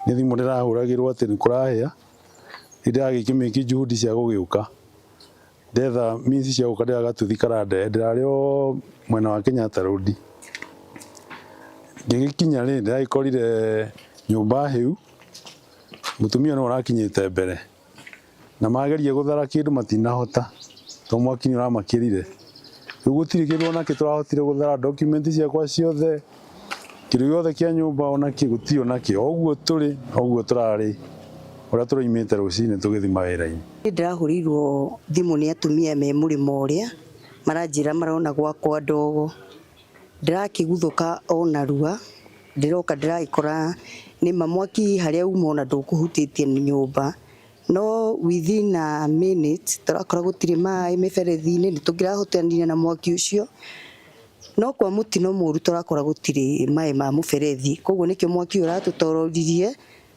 nĩ thimũ ndĩrahũragĩrwo atĩ nĩ kũrahĩa hĩndĩ ya gĩkĩmĩki juhudi cia gũgĩũka ndetha minsi cia gũkadĩra gatuthi karande ndĩrarĩ o mwena wa Kenyatta Road. Ngĩgĩkinya rĩ ndĩragĩkorire nyũmba hĩu mũtumia no ũrakinyĩte mbere na magerie gũthara kĩndũ matinahota tondũ mwaki nĩ ũramakĩrire. Rĩu gũtirĩ kĩndũ ona kĩ tũrahotire gũthara, document ciakwa ciothe kĩndũ gĩothe kĩa nyũmba ona kĩ gũtirĩ ona kĩ, ũguo tũrĩ ũguo tũrarĩ ũrĩa tũroimĩte rũcinĩ tũgĩthiĩ mawĩra-inĩ. Ndĩrahũrirwo thimũ nĩ atumia me mũrĩmo ũrĩa maranjĩra marona gwakwa ndogo, ndĩrakĩguthũka o narua, ndĩroka ndĩragĩkora nĩ mwaki harĩa uma ona ndũkũhutĩtie nyũmba, no within a minute tũrakora gũtirĩ maĩ mĩberethi-inĩ nĩ tũngĩrahotanire na mwaki ũcio, no kwa mũtino mũru tũrakora gũtirĩ maĩ ma mũberethi, koguo nĩkĩo mwaki ũratũtororirie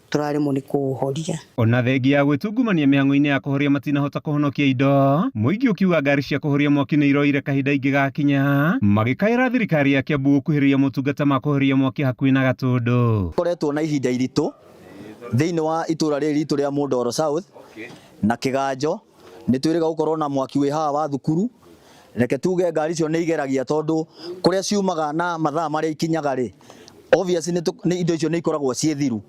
turarimo nĩ kũhoria. Ona thengi ya gwĩtungumania mĩhang'o-inĩ ya kũhoria matinahota kũhonokia indo, mũingĩ ũkiuga ngari cia kũhoria mwaki nĩ iroire kahinda ingĩ gakinya, magĩkaĩra thirikari ya Kiambu gũkuhĩrĩria motungata ma kũhoria mwaki hakuhĩ na Gatũndũ. Koretwo na ihinda iritũ thĩinĩ wa itũra rĩrĩ ritũ rĩa Mũndoro South na Kĩganjo, nĩ twĩrĩga gũkorwo na mwaki wĩ haha wa thukuru. Reke tuge ngari icio nĩ igeragia tondũ kũrĩa ciumaga na mathaa marĩa ikinyaga rĩ, obviously nĩ indo icio nĩ ikoragwo ciĩ thiru.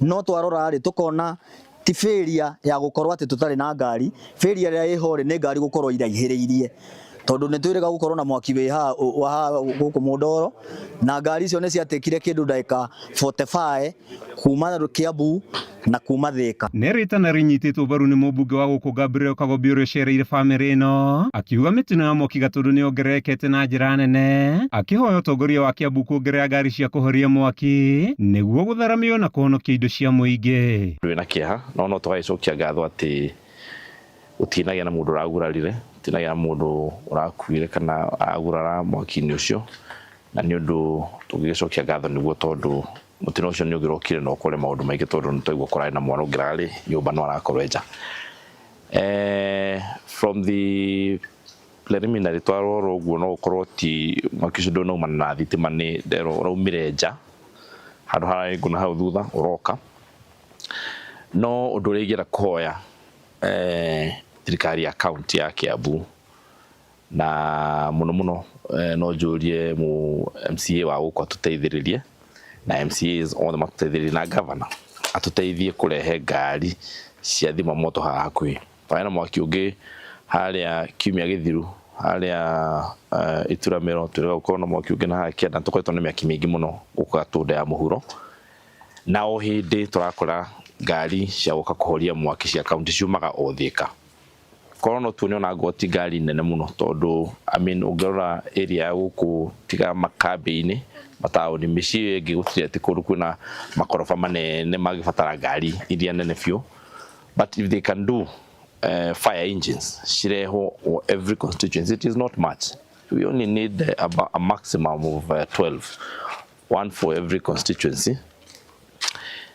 No twarora rĩ tukona ti failure ya gũkorwo atĩ tũtarĩ na ngari, failure ĩrĩa ĩho rĩ nĩ ngari gũkorwo iraihĩrĩirie tondũ nĩ twĩrĩga gũkorwo na mwaki wĩ haha gũkũ Mũndoro na ngari icio nĩ ciatekire kĩndũ ndagĩka 45 kuma Kiambu na kuma Thĩka. Nĩ rĩtana rĩnyitĩtwo mbaru nĩ mũmbunge wa gũkũ Gabriel Kagombe ũrĩa ũcereire famĩlĩ ĩno, akiuga mĩtino ya mwaki Gatũndũ nĩ yongererekete na njĩra nene, akĩhoya ũtongoria wa Kiambu kuongerera ngari cia kũhoria mwaki nĩguo gũtharamio na kũhonokia indo cia mũingĩ. Twĩna kĩeha no tũgagĩcokia ngatho atĩ gũtinagĩa na mũndũ ũragurarire, gũtinagĩa na mũndũ ũrakuire kana agurara mwaki-inĩ ũcio, na nĩ ũndũ tũgĩcokia ngatho nĩguo tondũ mũtino ũcio nĩ ũgĩrokire na ũkore maũndũ maingĩ tondũ nĩ twaigua kũrarĩ na mwana ũngĩrarĩ nyũmba no arakorwo nja. From the preliminary twarora ũguo no ũkorwo ti mwaki ũcio ndũnaumana na thitima, nĩ ũraumire nja handũ hararĩ ngũna hau thutha ũroka. No ũndũ ũrĩa ingĩenda kũhoya thirikari ya kaunti ya Kiambu na mũno mũno no njũrie mu MCA wa gũkũ atũteithĩrĩrie na MCAs othe matũteithĩrĩrie na governor atũteithie kũrehe ngari cia thima moto haha hakuhĩ. Twarĩ mwaki ũngĩ harĩa kiumia gĩthiru harĩa Ituramĩro, twĩrĩga gũkorwo na mwaki ũngĩ na harĩa Kĩanda, tũkoretwo na mĩaki mĩingĩ mũno gũkũ Gatũndũ ya mũhuro, na o hĩndĩ tũrakora ngari cia gũka kũhoria mwaki cia kaunti ciumaga o Thĩka. Korwo no tuone ona ngoti ngari nene mũno tondũ ũngĩrora area ya gũkũ tiga makambĩ-inĩ mataũni mĩciĩ ĩngĩ gũtirĩ atĩ kũndũ kwĩna makoroba manene magĩbatara ngari iria nene biũ, but if they can do fire engines shireho or every constituency. It is not much. We only need a maximum of 12, one for every constituency.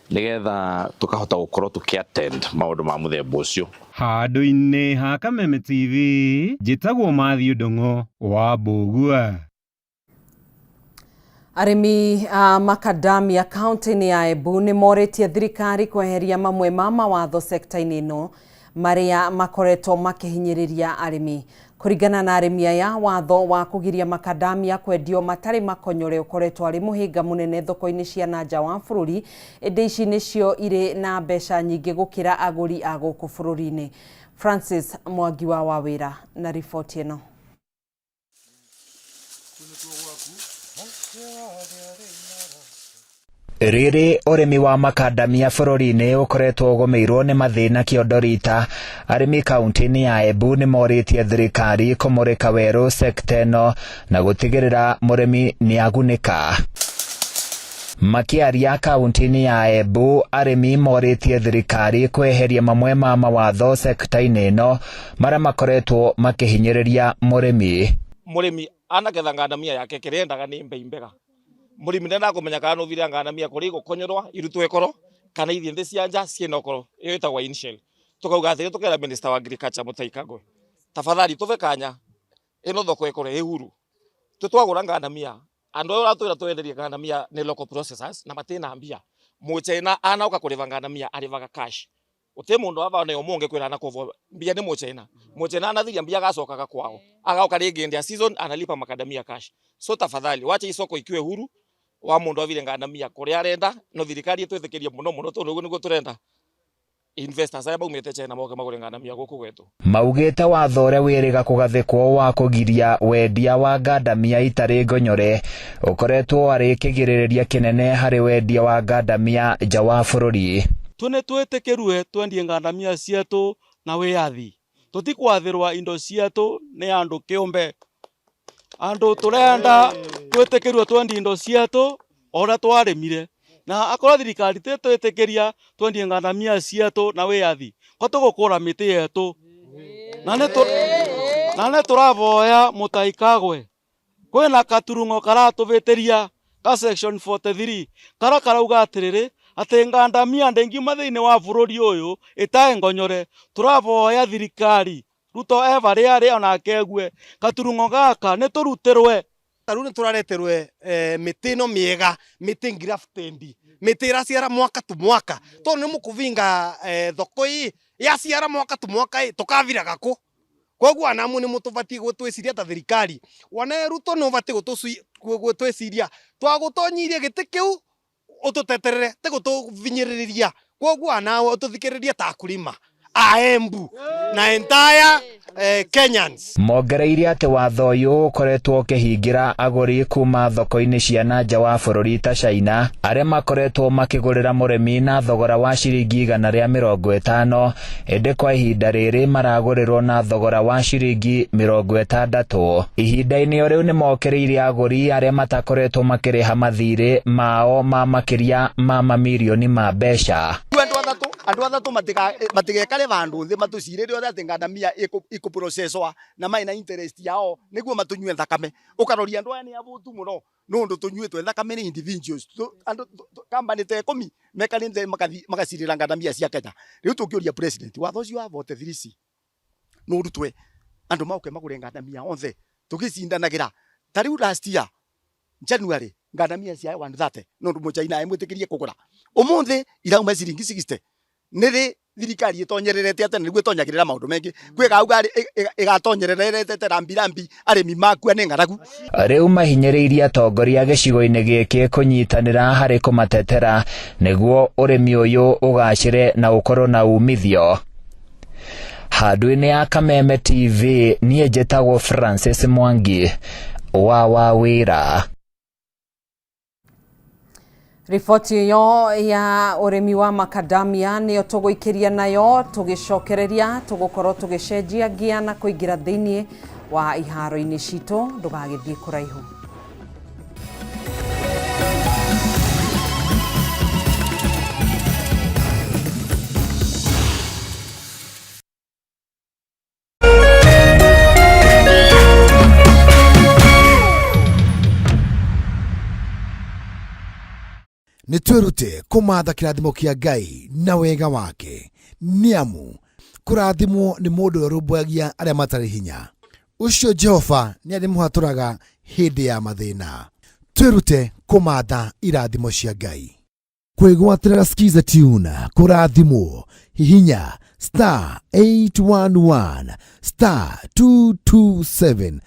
Nigetha tukahota gukorwo tukiattend maundu ma muthemba ucio. Handu-inĩ ha Kameme TV, njĩtagwo Matthew Ndung'u wa Mbũgua. Arĩmi a macadamia kaunti-inĩ ya Embu nĩ morĩtie thirikari kweheria mamwe ma mawatho sekta-inĩ ĩno marĩa makoretwo makĩhinyĩrĩria arĩmi. Kũringana na arĩmi aya, watho wa kũgiria macadamia kwendio matarĩ makonyore ũkoretwo arĩ mũhĩnga mũnene thoko-inĩ cia nanja wa bũrũri. Ĩndĩ ici nĩcio irĩ na mbeca nyingĩ gũkĩra agũri a gũkũ bũrũri-inĩ. Francis Mwangi wa Wawĩra na riboti ĩno. Rĩrĩ ũrĩmi wa macadamia bũrũri-inĩ ũkoretwo ũgũmĩirwo nĩ mathĩna kĩondo rita. Arĩmi kaunti-inĩ ya Embu nĩ morĩtie thirikari kũmũrĩka werũ sekta ĩno na gũtigĩrĩra mũrĩmi nĩ agunĩka. Makĩaria kaunti-inĩ ya Embu, arĩmi morĩtie thirikari kweheria mamwe ma mawatho sekta-inĩ ĩno marĩa makoretwo makĩhinyĩrĩria mũrĩmi. Mũrĩmi anagetha ngandamia yake kĩrĩendaga nĩ mbei mbega. Mũrĩmi nenda kũmenya kana no thira ngandamia kũrĩ gũkonyorwa irutwo ekoro kana ithie nthi cia nja ciena okoro iyo ĩtagwo initial. Tukauga atĩ tukera minister wa agriculture Mutahi Kagwe, tafadhali tuve kanya ĩno thoko ekoro ehuru tutwagũra ngandamia andu aya ratwira twenderie ngandamia ni local processors na matena mbia. Mũchina anauka kũrĩva ngandamia arĩvaga cash. Uti mundu ava ne omonge kwira na kovo mbia ni Mũchina. Mũchina anathiria mbia agacokaga kwao agauka rĩngĩ ndia season analipa macadamia cash. So tafadhali wacha isoko ikiwe huru wa mundu avire ngandamia kuria arenda no thirikari itwethekerie muno tondu uguo niguo turenda investors aya baumite China moke magure ngandamia guku gwetu. Maugĩte watho ũrĩa wĩrĩga kũgathĩkwo wa kũgiria wendia wa ngandamia itarĩ ngonyore ũkoretwo arĩ kĩgirĩrĩria kĩnene harĩ wendia wa ngandamia nja wa bũrũri. Tune twĩtĩkĩrue twendie ngandamia ciatũ na wĩyathi. Tutikwathĩrwa indo ciatũ nĩ andũ kĩũmbe. Andu turenda twĩtĩkĩrue twendie indo ciatũ ora twarĩmire. Na akorwo thirikari twĩtĩkĩria twendie ngandamia ciatũ na wĩyathi. Ko tũgũkũra mĩtĩ yetũ. Na nĩ tũravoya Mutahi Kagwe. Kwĩna katurungo karatũvĩtĩria ka section 43 karauga atĩrĩrĩ atĩ ngandamia ndengiuma thĩinĩ wa bũrũri ũyũ ĩtaĩ ngonyore. Tũravoya thirikari Ruto rĩarĩ onake ague katurungo gaka nĩ tũrutĩrwe. Tarũ nĩ tũrareterwe mĩtĩ ĩno mĩega, mĩtĩ grafted, mĩtĩ ĩraciara mwaka tu mwaka. Tondũ nĩ mũkũvinga thoko ĩ yaciara mwaka tu mwaka tũkaviraga kũ. Koguo anamu nĩ mũtũbatie gwĩtwĩciria ta thirikari. Wana Ruto no batie gwĩtwĩciria twagũtonyirie gĩtĩ kĩu ũtũteterere te gũtũvinyĩrĩria. Koguo anawe ũtũthikĩrĩria ta akulima a Embu na entire Kenyans. Mongereire atĩ watho ũyũ ũkoretwo ũkĩhingĩra agũri kuma thoko-inĩ cia nanja wa bũrũri ta China arĩa makoretwo makĩgũrĩra mũrĩmi na thogora wa ciringi 150, ĩndĩ kwa ihinda rĩrĩ maragũrĩrwo na thogora wa ciringi 60. Ihinda-inĩ o rĩu nĩ mokereirie agũri arĩa matakoretwo makĩrĩha mathirĩ mao ma makĩria ma mamirioni ma mbeca. Andu athatu matigekare vandu nthi matucirĩre othe atĩ ngandamia ĩkũprocesswa na maina interest yao nĩguo matunyue thakame. Ũkaroria andu aya nĩ avũtu mũno no ndo tunyuĩtwe thakame nĩ individuals. Company ta 10 mekanĩte magacirĩra ngandamia cia Kenya. Rĩu tũngĩũria president watho ũcio wa vote 3C no rutwe andu mauke magũre ngandamia othe tũgĩcindanagĩra. Ta rĩu last year January ngandamia cia 130 no Mũchina emwĩtĩkĩrie kũgũra. Ũmũthĩ irauma ciringi 60. Nĩrĩ thirikari ĩtonyererete atĩ nĩguo tonyagĩrĩra maũndũ mengĩ. Kwĩgauga ĩgatonyererete rambirambi arĩmi makua nĩ ng'aragu. Rĩu mahinyĩrĩirie atongoria gĩcigo-inĩ gĩkĩ kũnyitanĩra harĩ kũmatetera nĩguo ũrĩmi ũyũ ũgacĩre na ũkorwo na umithio. Handũ-inĩ ya Kameme TV niĩ njĩtagwo Francis Mwangi wa Wawĩra. Riboti ĩyo ya ũrĩmi wa macadamia nĩyo tũgũikĩria nayo tũgĩcokereria tũgũkorwo tũgĩcenjia gia na kũingĩra thĩinĩ wa iharo-inĩ citũ. Ndũgagĩthiĩ kũraihu. nĩ twĩrute kũmatha kĩrathimo kĩa Ngai na wega wake, nĩamu kũrathimwo nĩ mũndũ ũrũmbũyagia arĩa matarĩ hinya. Ũcio Jehova nĩ arĩmũhatũraga hĩndĩ ya mathĩna. Twĩrute kũmatha irathimo cia Ngai. Kwĩgwatĩra Skiza Tune kũrathimwo hihinya *811 *227#